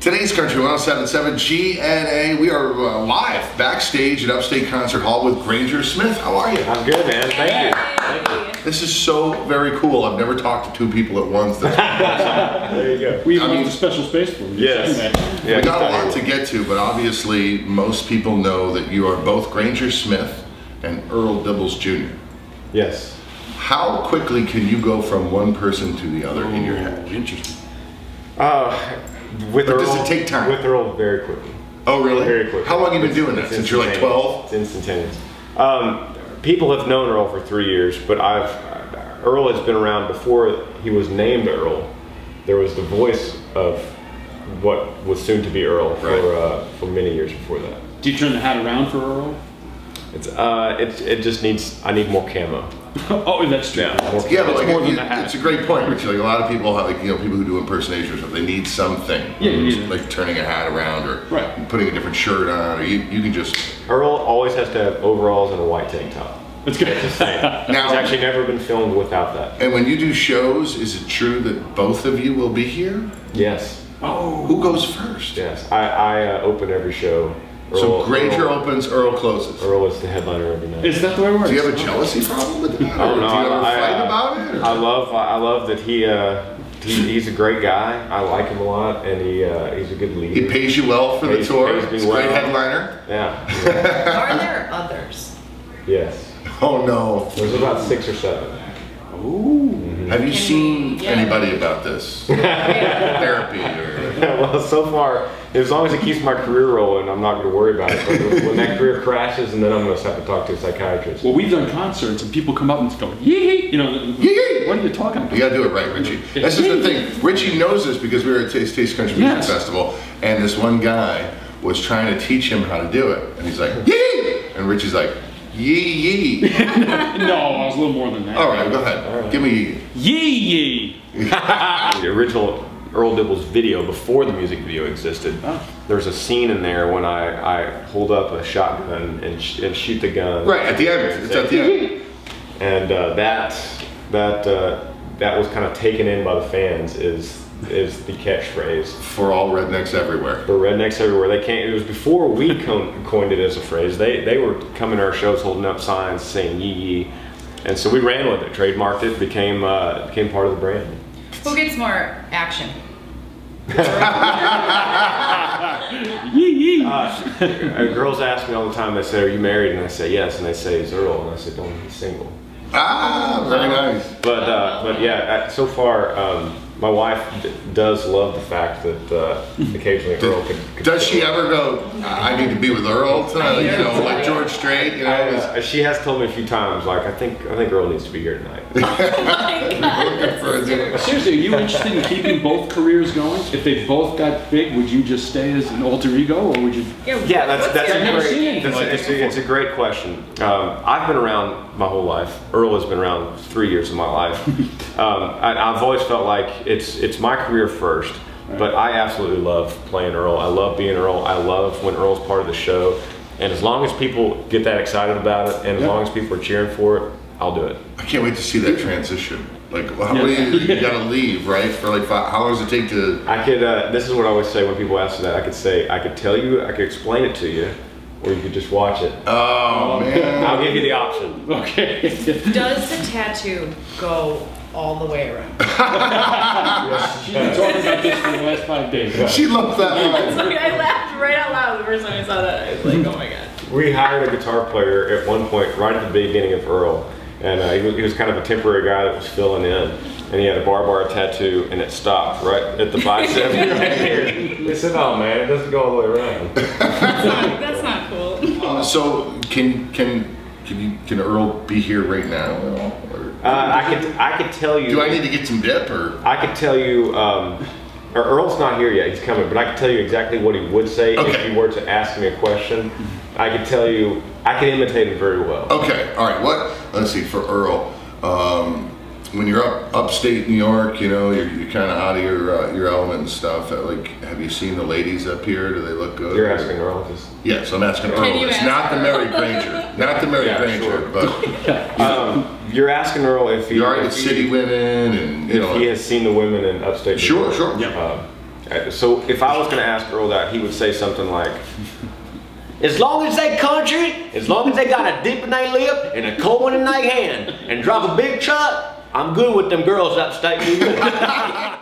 Today's Country 107.7 GNA. We are live backstage at Upstate Concert Hall with Granger Smith. How are you? I'm good, man. Thank you. Thank you. This is so very cool. I've never talked to two people at once. There you go. We have a special space for you. Yes. We got a lot to get to, but obviously most people know that you are both Granger Smith and Earl Dibbles Jr. Yes. How quickly can you go from one person to the other in your head? Interesting. But does it take time? With Earl, very quickly. Oh, really? Very quickly. How long have you been doing that? Since you're like 12? It's instantaneous. People have known Earl for 3 years, but Earl has been around before he was named Earl. There was the voice of what was soon to be Earl for many years before that. Do you turn the hat around for Earl? It just needs, I need more camo. Oh, that's true. Yeah, but like, more than the hat. It's a great point, Richie. Like a lot of people have, like, you know, people who do impersonations, they need something. Yeah, you need like turning a hat around or right. putting a different shirt on, or you can just. Earl always has to have overalls and a white tank top. That's good. Just saying. Now, it's actually never been filmed without that. And when you do shows, is it true that both of you will be here? Yes. Oh. Who goes first? Yes. I open every show. So Granger opens, Earl closes. Earl is the headliner every night. Is that the way it works? Do you have a jealousy problem with that? Oh, no, do you ever fight about it? Or? I love that he's a great guy. I like him a lot, and he's a good leader. He pays you well for the tour. He's a great headliner. Yeah. Are there others? Yes. Oh no. There's about 6 or 7. Ooh. Have you seen anybody about this? Therapy or? Well, so far, as long as it keeps my career rolling, I'm not going to worry about it. But when that career crashes, and then I'm going to have to talk to a psychiatrist. Well, we've done concerts, and people come up and go, Yee-Yee! You know, Yee-Yee! What are you talking about? You got to do it right, Richie. That's just the thing. Richie knows this because we were at Taste Country Music Festival, and this one guy was trying to teach him how to do it, and he's like, Yee! And Richie's like, Yee-Yee. No, I was a little more than that. All right, go ahead. All right. Give me Yee-Yee. The original Earl Dibbles video, before the music video existed, there's a scene in there when I hold up a shotgun and shoot the gun. Right, at the end. It's at the end. And that was kind of taken in by the fans is the catchphrase. For all rednecks everywhere. For rednecks everywhere. They can't. It was before we coined it as a phrase. They were coming to our shows holding up signs saying Yee-Yee, and so we ran with it, trademarked it, became part of the brand. Who gets more action? Yee-Yee. Girls ask me all the time. They say, "Are you married?" And I say, "Yes." And they say, "Is Earl?" And I said, "Don't. He's single." Ah, very nice. But yeah, so far, my wife does love the fact that occasionally Earl could Does she ever go, I need to be with Earl tonight? You know, like George Strait, you know? She has told me a few times, like, I think Earl needs to be here tonight. Seriously, are you interested in keeping both careers going? If they both got big, would you just stay as an alter ego, or would you? Yeah, it's a great question. I've been around my whole life. Earl has been around 3 years of my life. I've always felt like it's my career first, but I absolutely love playing Earl. I love being Earl. I love when Earl's part of the show. And as long as people get that excited about it, and as long as people are cheering for it, I'll do it. I can't wait to see that transition. Like, how do you gotta leave, right? For like how long does it take to? I could. This is what I always say when people ask me that. I could say, I could tell you, I could explain it to you, or you could just watch it. Oh man! I'll give you the option. Okay. Does the tattoo go all the way around? She's been talking about this for the last 5 days. She loves that line. I laughed right out loud the first time I saw that. I was like, oh my god. We hired a guitar player at one point, right at the beginning of Earl, and he was kind of a temporary guy that was filling in, and he had a barbed tattoo, and it stopped right at the bicep right here. They said, "Oh man, it doesn't go all the way around." That's not cool. So can Earl be here right now? I could tell you. Do I need to get some dip, or? I could tell you. Earl's not here yet. He's coming, but I could tell you exactly what he would say if you were to ask me a question. I could tell you. I can imitate him very well. Okay. All right. Let's see. For Earl, when you're upstate New York, you know, you're kind of out of your element and stuff. Like, have you seen the ladies up here? Do they look good? You're asking Earl. Yes, I'm asking Earl. It's not the Mary Granger, not the Mary Granger, but you're asking Earl if he. You are at City Women, and you know, he has seen the women in upstate. Sure. Yeah. So if I was going to ask Earl that, he would say something like, as long as they country, as long as they got a dip in their lip and a cold one in their hand and drive a big truck, I'm good with them girls upstate New York.